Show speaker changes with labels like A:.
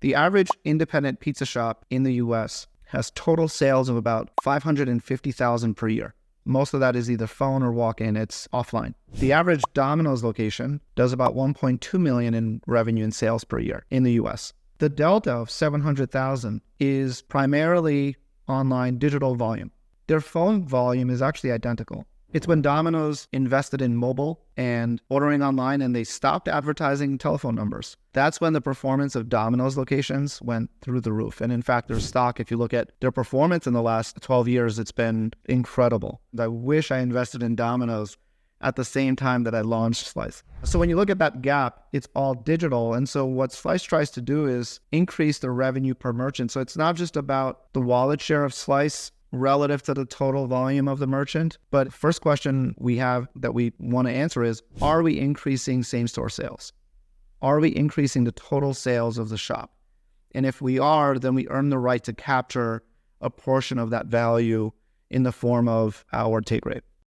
A: The average independent pizza shop in the US has total sales of about $550,000 per year. Most of that is either phone or walk-in, it's offline. The average Domino's location does about $1.2 million in revenue and sales per year in the US. The delta of $700,000 is primarily online digital volume. Their phone volume is actually identical. It's when Domino's invested in mobile and ordering online and they stopped advertising telephone numbers. That's when the performance of Domino's locations went through the roof. And in fact, their stock, if you look at their performance in the last 12 years, it's been incredible. I wish I invested in Domino's at the same time that I launched Slice. So when you look at that gap, it's all digital. And so what Slice tries to do is increase the revenue per merchant. So it's not just about the wallet share of Slice relative to the total volume of the merchant. But first question we have that we want to answer is, are we increasing same-store sales? Are we increasing the total sales of the shop? And if we are, then we earn the right to capture a portion of that value in the form of our take rate.